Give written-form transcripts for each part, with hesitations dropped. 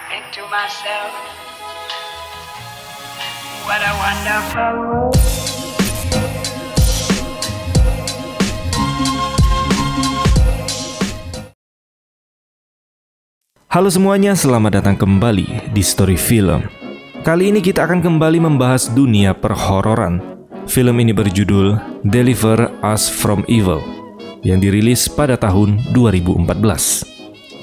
think to myself, what a wonderful world. Halo semuanya, selamat datang kembali di Story Film. Kali ini kita akan kembali membahas dunia perhororan. Film ini berjudul Deliver Us From Evil, yang dirilis pada tahun 2014.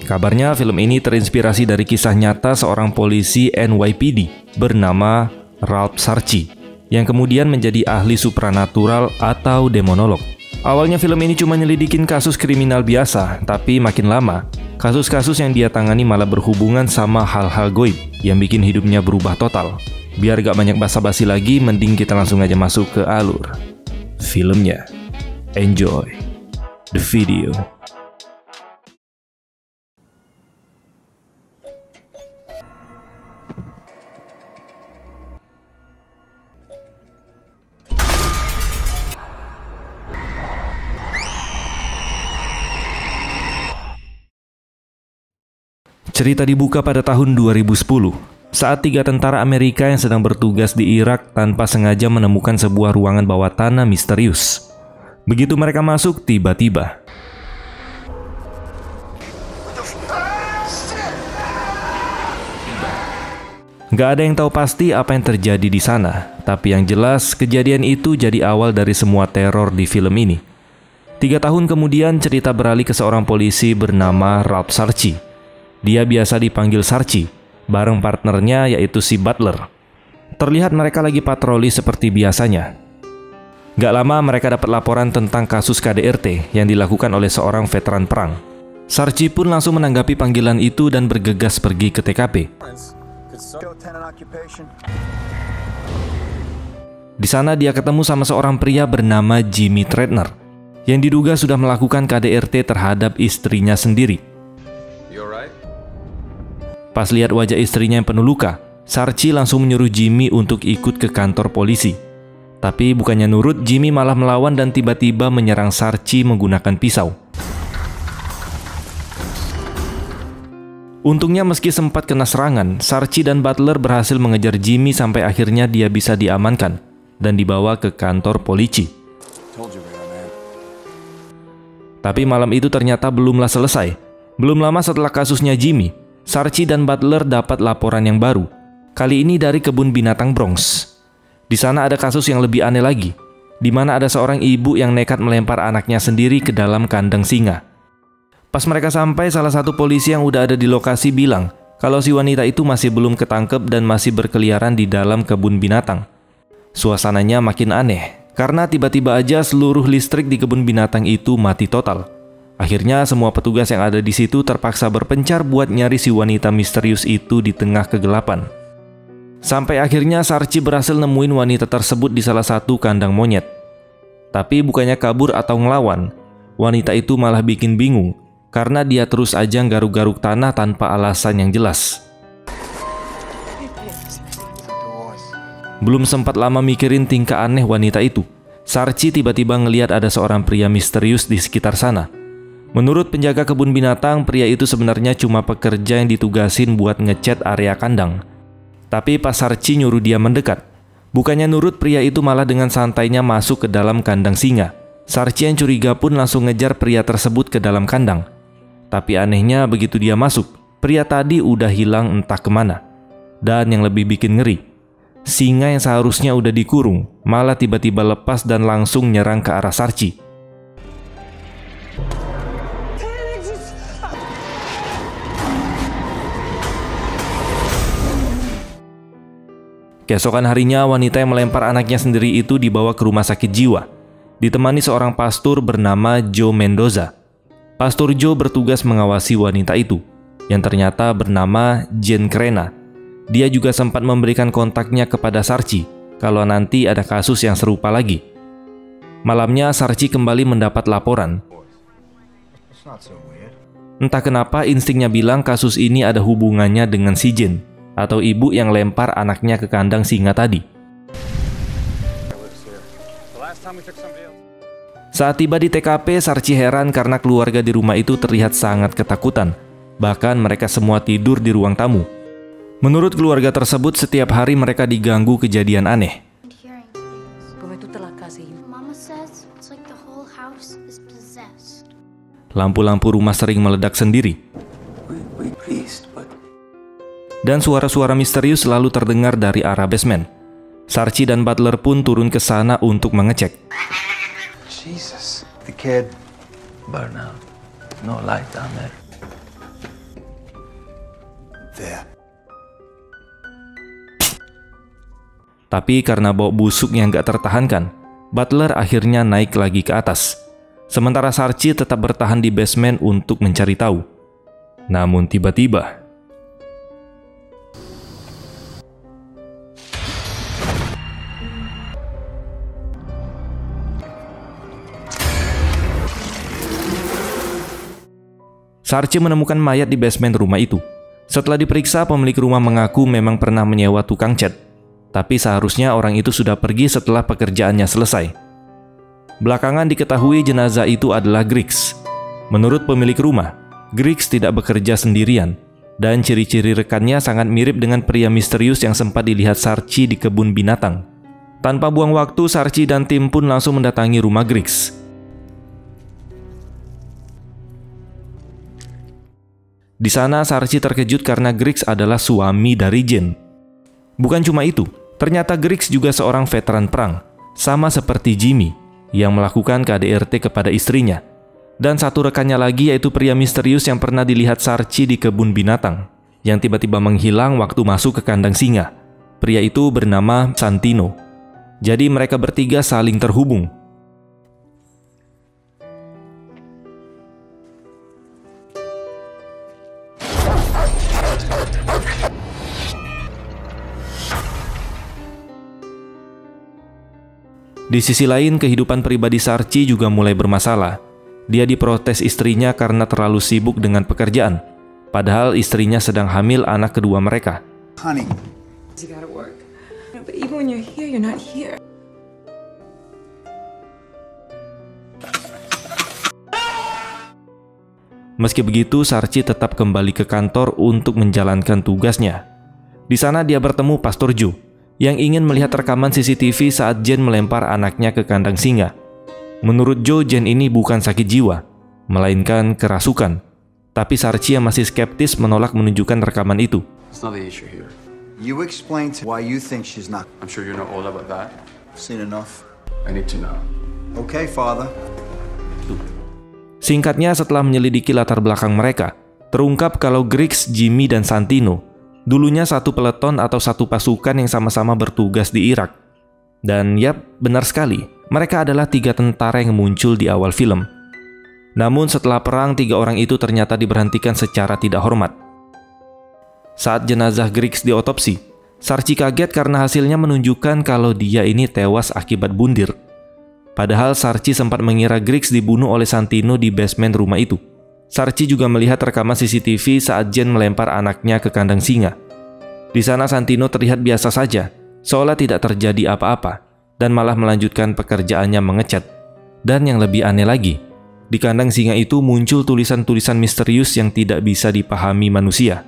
Kabarnya film ini terinspirasi dari kisah nyata seorang polisi NYPD bernama Ralph Sarchie, yang kemudian menjadi ahli supranatural atau demonolog. Awalnya film ini cuma nyelidikin kasus kriminal biasa, tapi makin lama, kasus-kasus yang dia tangani malah berhubungan sama hal-hal goib yang bikin hidupnya berubah total. Biar gak banyak basa-basi lagi, mending kita langsung aja masuk ke alur filmnya. Enjoy the video. Cerita dibuka pada tahun 2010, saat 3 tentara Amerika yang sedang bertugas di Irak tanpa sengaja menemukan sebuah ruangan bawah tanah misterius. Begitu mereka masuk, tiba-tiba gak ada yang tahu pasti apa yang terjadi di sana, tapi yang jelas kejadian itu jadi awal dari semua teror di film ini. 3 tahun kemudian cerita beralih ke seorang polisi bernama Ralph Sarchie. Dia biasa dipanggil Sarchie, bareng partnernya yaitu si Butler. Terlihat mereka lagi patroli seperti biasanya. Gak lama mereka dapat laporan tentang kasus KDRT yang dilakukan oleh seorang veteran perang. Sarchie pun langsung menanggapi panggilan itu dan bergegas pergi ke TKP. Di sana dia ketemu sama seorang pria bernama Jimmy Tretner, yang diduga sudah melakukan KDRT terhadap istrinya sendiri. Pas lihat wajah istrinya yang penuh luka, Sarchie langsung menyuruh Jimmy untuk ikut ke kantor polisi. Tapi bukannya nurut, Jimmy malah melawan dan tiba-tiba menyerang Sarchie menggunakan pisau. Untungnya meski sempat kena serangan, Sarchie dan Butler berhasil mengejar Jimmy sampai akhirnya dia bisa diamankan dan dibawa ke kantor polisi. Tapi malam itu ternyata belumlah selesai. Belum lama setelah kasusnya Jimmy, Sarchie dan Butler dapat laporan yang baru. Kali ini dari kebun binatang Bronx. Di sana ada kasus yang lebih aneh lagi, di mana ada seorang ibu yang nekat melempar anaknya sendiri ke dalam kandang singa. Pas mereka sampai, salah satu polisi yang udah ada di lokasi bilang kalau si wanita itu masih belum ketangkep dan masih berkeliaran di dalam kebun binatang. Suasananya makin aneh, karena tiba-tiba aja seluruh listrik di kebun binatang itu mati total. Akhirnya semua petugas yang ada di situ terpaksa berpencar buat nyari si wanita misterius itu di tengah kegelapan. Sampai akhirnya Sarchie berhasil nemuin wanita tersebut di salah satu kandang monyet. Tapi bukannya kabur atau ngelawan, wanita itu malah bikin bingung karena dia terus aja garuk-garuk tanah tanpa alasan yang jelas. Belum sempat lama mikirin tingkah aneh wanita itu, Sarchie tiba-tiba ngelihat ada seorang pria misterius di sekitar sana. Menurut penjaga kebun binatang, pria itu sebenarnya cuma pekerja yang ditugasin buat ngecat area kandang. Tapi pas Sarchie nyuruh dia mendekat, bukannya nurut, pria itu malah dengan santainya masuk ke dalam kandang singa. Sarchie yang curiga pun langsung ngejar pria tersebut ke dalam kandang. Tapi anehnya begitu dia masuk, pria tadi udah hilang entah kemana. Dan yang lebih bikin ngeri, singa yang seharusnya udah dikurung malah tiba-tiba lepas dan langsung nyerang ke arah Sarchie. Keesokan harinya, wanita yang melempar anaknya sendiri itu dibawa ke rumah sakit jiwa, ditemani seorang pastor bernama Joe Mendoza. Pastor Joe bertugas mengawasi wanita itu, yang ternyata bernama Jane Crena. Dia juga sempat memberikan kontaknya kepada Sarchie, kalau nanti ada kasus yang serupa lagi. Malamnya, Sarchie kembali mendapat laporan. Entah kenapa instingnya bilang kasus ini ada hubungannya dengan si Jane, atau ibu yang lempar anaknya ke kandang singa tadi. Saat tiba di TKP, Sarchie heran karena keluarga di rumah itu terlihat sangat ketakutan. Bahkan mereka semua tidur di ruang tamu. Menurut keluarga tersebut, setiap hari mereka diganggu kejadian aneh. Hearing things. Mama says it's like the whole house is possessed. Lampu-lampu rumah sering meledak sendiri. Dan suara-suara misterius selalu terdengar dari arah basement. Sarchi dan Butler pun turun ke sana untuk mengecek. Jesus, the kid. Burn out. No light down there. There. Tapi karena bau busuk yang gak tertahankan, Butler akhirnya naik lagi ke atas. Sementara Sarchi tetap bertahan di basement untuk mencari tahu. Namun tiba-tiba, Sarchi menemukan mayat di basement rumah itu. Setelah diperiksa, pemilik rumah mengaku memang pernah menyewa tukang cat. Tapi seharusnya orang itu sudah pergi setelah pekerjaannya selesai. Belakangan diketahui jenazah itu adalah Griggs. Menurut pemilik rumah, Griggs tidak bekerja sendirian. Dan ciri-ciri rekannya sangat mirip dengan pria misterius yang sempat dilihat Sarchi di kebun binatang. Tanpa buang waktu, Sarchi dan tim pun langsung mendatangi rumah Griggs. Di sana, Sarchi terkejut karena Griggs adalah suami dari Jane. Bukan cuma itu, ternyata Griggs juga seorang veteran perang, sama seperti Jimmy, yang melakukan KDRT kepada istrinya. Dan satu rekannya lagi yaitu pria misterius yang pernah dilihat Sarchi di kebun binatang, yang tiba-tiba menghilang waktu masuk ke kandang singa. Pria itu bernama Santino. Jadi mereka bertiga saling terhubung. Di sisi lain, kehidupan pribadi Sarchi juga mulai bermasalah. Dia diprotes istrinya karena terlalu sibuk dengan pekerjaan, padahal istrinya sedang hamil anak kedua mereka. Honey. You gotta work. But even when you're here, you're not here. Meski begitu, Sarchi tetap kembali ke kantor untuk menjalankan tugasnya. Di sana dia bertemu Pastor Joe, yang ingin melihat rekaman CCTV saat Jane melempar anaknya ke kandang singa. Menurut Joe, Jane ini bukan sakit jiwa, melainkan kerasukan. Tapi Sarchi yang masih skeptis menolak menunjukkan rekaman itu. It's not the issue here. You explain why you think she's not. I'm sure you know all about that. Seen enough. I need to know. Okay, Father. Singkatnya, setelah menyelidiki latar belakang mereka, terungkap kalau Griggs, Jimmy, dan Santino dulunya satu peleton atau satu pasukan yang sama-sama bertugas di Irak. Dan yap, benar sekali, mereka adalah 3 tentara yang muncul di awal film. Namun setelah perang, 3 orang itu ternyata diberhentikan secara tidak hormat. Saat jenazah Griggs diotopsi, Sarchi kaget karena hasilnya menunjukkan kalau dia ini tewas akibat bundir. Padahal Sarchi sempat mengira Griggs dibunuh oleh Santino di basement rumah itu. Sarchi juga melihat rekaman CCTV saat Jane melempar anaknya ke kandang singa. Di sana Santino terlihat biasa saja, seolah tidak terjadi apa-apa, dan malah melanjutkan pekerjaannya mengecat. Dan yang lebih aneh lagi, di kandang singa itu muncul tulisan-tulisan misterius yang tidak bisa dipahami manusia.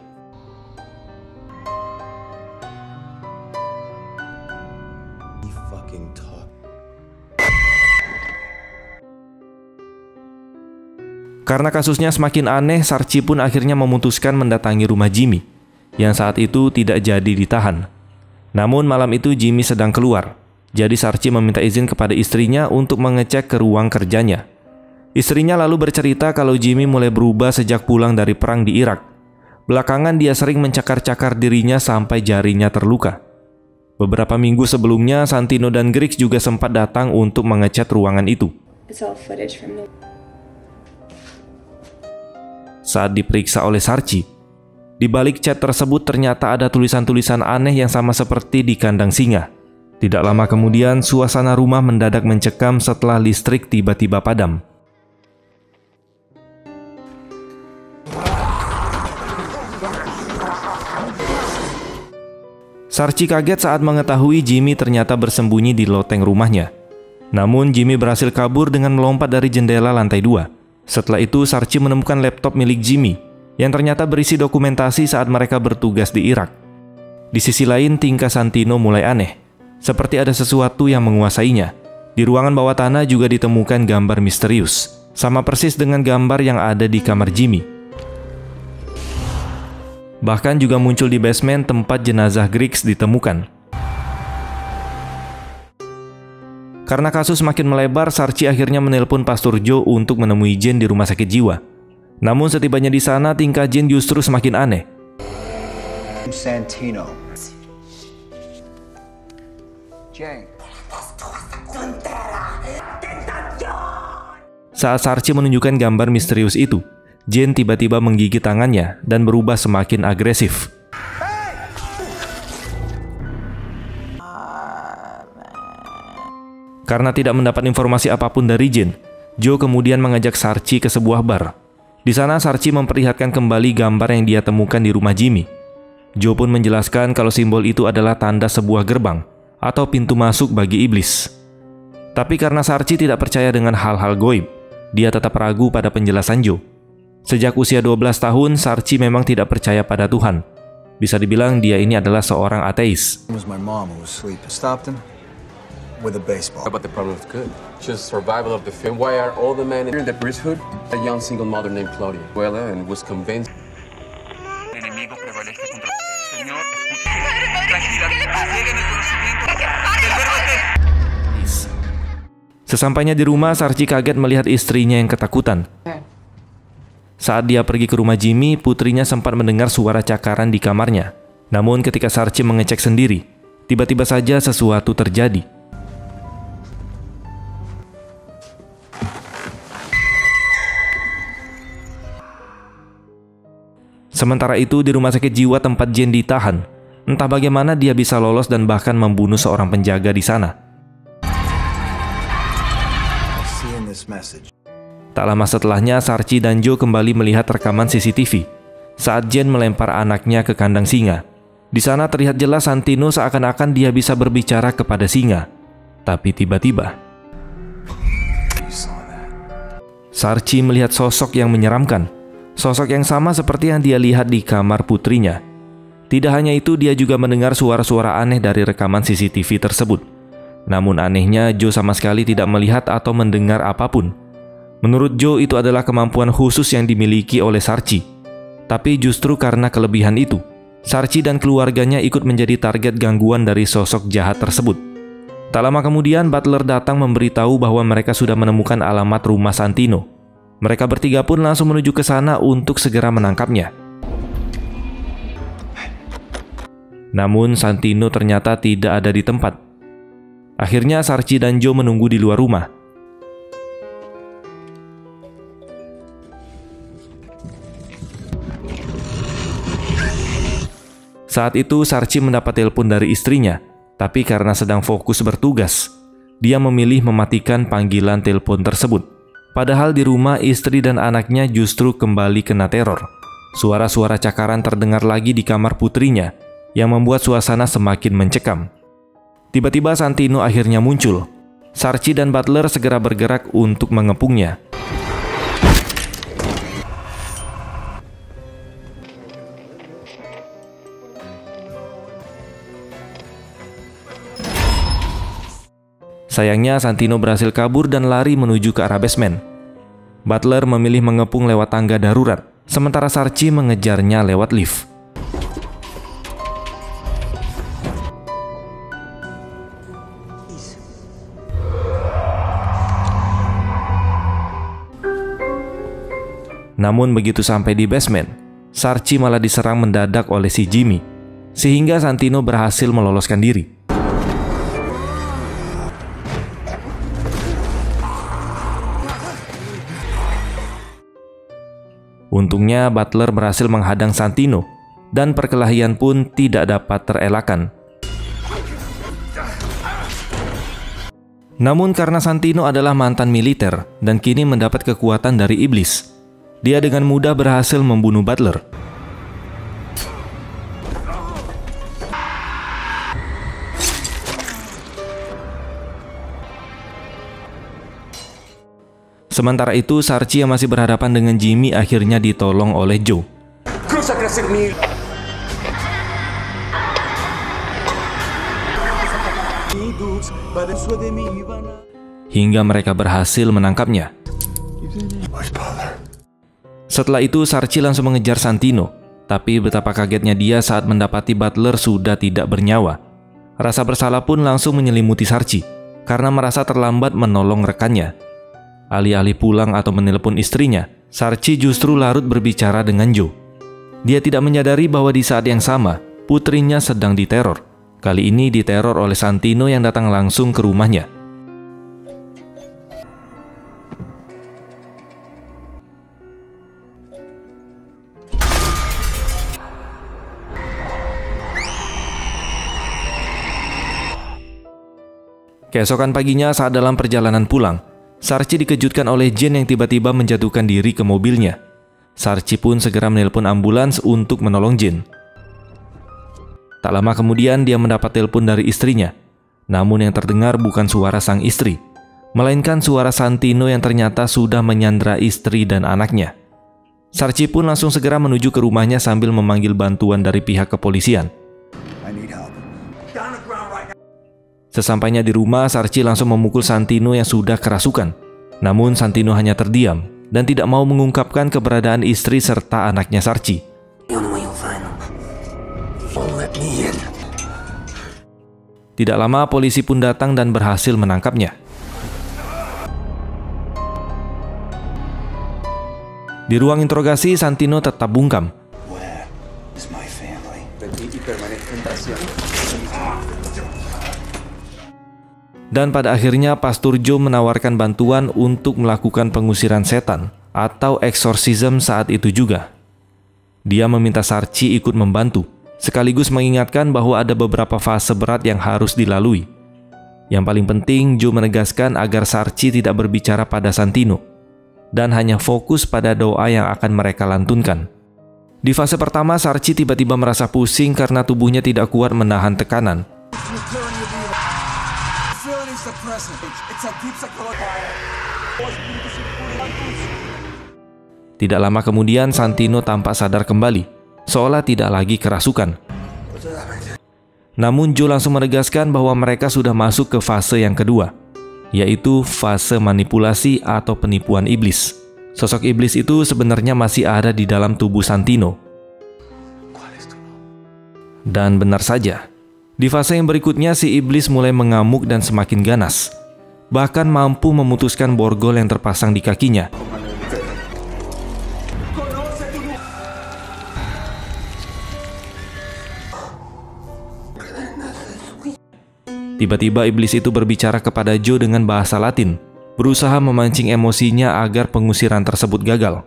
Karena kasusnya semakin aneh, Sarchi pun akhirnya memutuskan mendatangi rumah Jimmy, yang saat itu tidak jadi ditahan. Namun malam itu Jimmy sedang keluar, jadi Sarchi meminta izin kepada istrinya untuk mengecek ke ruang kerjanya. Istrinya lalu bercerita kalau Jimmy mulai berubah sejak pulang dari perang di Irak. Belakangan dia sering mencakar-cakar dirinya sampai jarinya terluka. Beberapa minggu sebelumnya, Santino dan Griggs juga sempat datang untuk mengecat ruangan itu. It's all footage from the... Saat diperiksa oleh Sarchi, di balik cat tersebut ternyata ada tulisan-tulisan aneh yang sama seperti di kandang singa. Tidak lama kemudian, suasana rumah mendadak mencekam setelah listrik tiba-tiba padam. Sarchi kaget saat mengetahui Jimmy ternyata bersembunyi di loteng rumahnya. Namun Jimmy berhasil kabur dengan melompat dari jendela lantai 2. Setelah itu, Sarchi menemukan laptop milik Jimmy yang ternyata berisi dokumentasi saat mereka bertugas di Irak. Di sisi lain, tingkah Santino mulai aneh, seperti ada sesuatu yang menguasainya. Di ruangan bawah tanah juga ditemukan gambar misterius, sama persis dengan gambar yang ada di kamar Jimmy. Bahkan juga muncul di basement tempat jenazah Griggs ditemukan. Karena kasus makin melebar, Sarchi akhirnya menelpon Pastor Joe untuk menemui Jane di rumah sakit jiwa. Namun setibanya di sana, tingkah Jane justru semakin aneh. Santino. Jane. Saat Sarchi menunjukkan gambar misterius itu, Jane tiba-tiba menggigit tangannya dan berubah semakin agresif. Karena tidak mendapat informasi apapun dari Jane, Joe kemudian mengajak Sarchi ke sebuah bar. Di sana Sarchi memperlihatkan kembali gambar yang dia temukan di rumah Jimmy. Joe pun menjelaskan kalau simbol itu adalah tanda sebuah gerbang atau pintu masuk bagi iblis. Tapi karena Sarchi tidak percaya dengan hal-hal goib, dia tetap ragu pada penjelasan Joe. Sejak usia 12 tahun, Sarchi memang tidak percaya pada Tuhan. Bisa dibilang dia ini adalah seorang ateis. It was my mom who was asleep. Stopped him with a baseball. But the problem is good. Just survival of the film. Why are all the men in the priesthood? A young single mother named Claudia. Well, and was convinced. Enemigo prevalezca contra Señor, escuche. Tranquila, lleguen el conocimiento del verbo de... Sesampainya di rumah, Sarchi kaget melihat istrinya yang ketakutan. Saat dia pergi ke rumah Jimmy, putrinya sempat mendengar suara cakaran di kamarnya. Namun ketika Sarchi mengecek sendiri, tiba-tiba saja sesuatu terjadi. Sementara itu di rumah sakit jiwa tempat Jane ditahan, entah bagaimana dia bisa lolos dan bahkan membunuh seorang penjaga di sana. Tak lama setelahnya, Sarchi dan Joe kembali melihat rekaman CCTV saat Jane melempar anaknya ke kandang singa. Di sana terlihat jelas Santino seakan-akan dia bisa berbicara kepada singa. Tapi tiba-tiba, Sarchi melihat sosok yang menyeramkan. Sosok yang sama seperti yang dia lihat di kamar putrinya. Tidak hanya itu, dia juga mendengar suara-suara aneh dari rekaman CCTV tersebut. Namun anehnya, Joe sama sekali tidak melihat atau mendengar apapun. Menurut Joe, itu adalah kemampuan khusus yang dimiliki oleh Sarchi. Tapi justru karena kelebihan itu, Sarchi dan keluarganya ikut menjadi target gangguan dari sosok jahat tersebut. Tak lama kemudian, Butler datang memberitahu bahwa mereka sudah menemukan alamat rumah Santino. Mereka bertiga pun langsung menuju ke sana untuk segera menangkapnya. Namun Santino ternyata tidak ada di tempat. Akhirnya Sarchi dan Joe menunggu di luar rumah. Saat itu Sarchi mendapat telepon dari istrinya, tapi karena sedang fokus bertugas, dia memilih mematikan panggilan telepon tersebut. Padahal di rumah istri dan anaknya justru kembali kena teror. Suara-suara cakaran terdengar lagi di kamar putrinya, yang membuat suasana semakin mencekam. Tiba-tiba Santino akhirnya muncul. Sarchi dan Butler segera bergerak untuk mengepungnya. Sayangnya Santino berhasil kabur dan lari menuju ke arah basement. Butler memilih mengepung lewat tangga darurat, sementara Sarchi mengejarnya lewat lift. Namun begitu sampai di basement, Sarchi malah diserang mendadak oleh si Jimmy, sehingga Santino berhasil meloloskan diri. Untungnya Butler berhasil menghadang Santino, dan perkelahian pun tidak dapat terelakkan. Namun karena Santino adalah mantan militer dan kini mendapat kekuatan dari iblis, dia dengan mudah berhasil membunuh Butler. Sementara itu, Sarchi yang masih berhadapan dengan Jimmy akhirnya ditolong oleh Joe. hingga mereka berhasil menangkapnya. Setelah itu, Sarchi langsung mengejar Santino, tapi betapa kagetnya dia saat mendapati Butler sudah tidak bernyawa. Rasa bersalah pun langsung menyelimuti Sarchi, karena merasa terlambat menolong rekannya. Alih-alih pulang atau menelpon istrinya, Sarchi justru larut berbicara dengan Joe. Dia tidak menyadari bahwa di saat yang sama, putrinya sedang diteror. Kali ini diteror oleh Santino yang datang langsung ke rumahnya. Keesokan paginya saat dalam perjalanan pulang, Sarchi dikejutkan oleh Jane yang tiba-tiba menjatuhkan diri ke mobilnya. Sarchi pun segera menelpon ambulans untuk menolong Jane. Tak lama kemudian dia mendapat telepon dari istrinya. Namun yang terdengar bukan suara sang istri, melainkan suara Santino yang ternyata sudah menyandra istri dan anaknya. Sarchi pun langsung segera menuju ke rumahnya sambil memanggil bantuan dari pihak kepolisian. Sesampainya di rumah, Sarchi langsung memukul Santino yang sudah kerasukan. Namun Santino hanya terdiam dan tidak mau mengungkapkan keberadaan istri serta anaknya Sarchi. Tidak lama polisi pun datang dan berhasil menangkapnya. Di ruang interogasi, Santino tetap bungkam. Dan pada akhirnya Pastor Joe menawarkan bantuan untuk melakukan pengusiran setan atau eksorsisme saat itu juga. Dia meminta Sarchi ikut membantu, sekaligus mengingatkan bahwa ada beberapa fase berat yang harus dilalui. Yang paling penting, Joe menegaskan agar Sarchi tidak berbicara pada Santino dan hanya fokus pada doa yang akan mereka lantunkan. Di fase pertama, Sarchi tiba-tiba merasa pusing karena tubuhnya tidak kuat menahan tekanan. Tidak lama kemudian Santino tampak sadar kembali, seolah tidak lagi kerasukan. Namun Joe langsung menegaskan bahwa mereka sudah masuk ke fase yang kedua, yaitu fase manipulasi atau penipuan iblis. Sosok iblis itu sebenarnya masih ada di dalam tubuh Santino. Dan benar saja, di fase yang berikutnya si iblis mulai mengamuk dan semakin ganas, bahkan mampu memutuskan borgol yang terpasang di kakinya. Tiba-tiba iblis itu berbicara kepada Joe dengan bahasa Latin, berusaha memancing emosinya agar pengusiran tersebut gagal.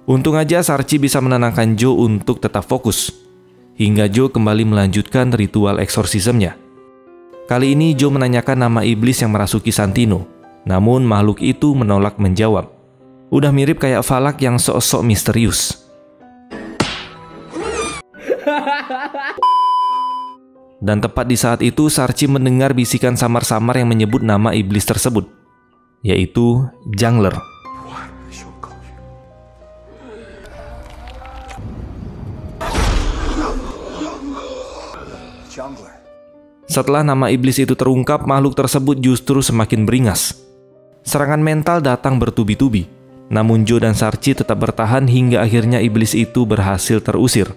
Untung aja Sarchi bisa menenangkan Joe untuk tetap fokus, hingga Joe kembali melanjutkan ritual eksorsismenya. Kali ini Joe menanyakan nama iblis yang merasuki Santino, namun makhluk itu menolak menjawab. Udah mirip kayak Valak yang sok-sok misterius. Dan tepat di saat itu Sarchi mendengar bisikan samar-samar yang menyebut nama iblis tersebut, yaitu Jungler. Setelah nama iblis itu terungkap, makhluk tersebut justru semakin beringas. Serangan mental datang bertubi-tubi, namun Joe dan Sarchi tetap bertahan hingga akhirnya iblis itu berhasil terusir.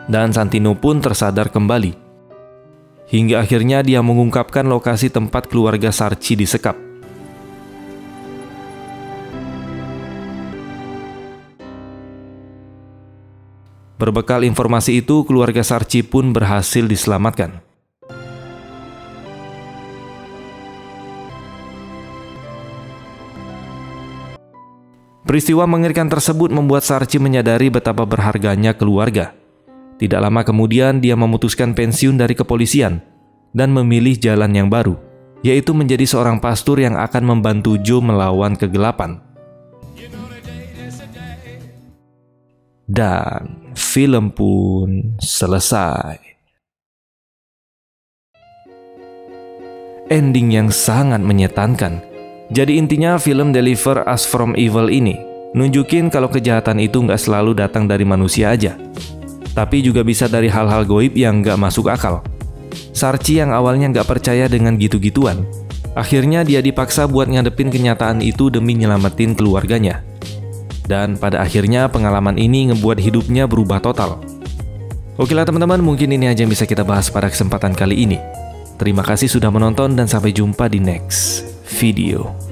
Dan Santino pun tersadar kembali. Hingga akhirnya dia mengungkapkan lokasi tempat keluarga Sarchi disekap. Berbekal informasi itu, keluarga Sarchi pun berhasil diselamatkan. Peristiwa mengerikan tersebut membuat Sarchi menyadari betapa berharganya keluarga. Tidak lama kemudian dia memutuskan pensiun dari kepolisian dan memilih jalan yang baru, yaitu menjadi seorang pastor yang akan membantu Joe melawan kegelapan. Dan film pun selesai. Ending yang sangat menyetankan. Jadi intinya film Deliver Us From Evil ini nunjukin kalau kejahatan itu nggak selalu datang dari manusia aja, tapi juga bisa dari hal-hal goib yang nggak masuk akal. Sarchi yang awalnya nggak percaya dengan gitu-gituan, akhirnya dia dipaksa buat ngadepin kenyataan itu demi nyelamatin keluarganya. Dan pada akhirnya pengalaman ini ngebuat hidupnya berubah total. Okelah teman-teman, mungkin ini aja yang bisa kita bahas pada kesempatan kali ini. Terima kasih sudah menonton dan sampai jumpa di next video.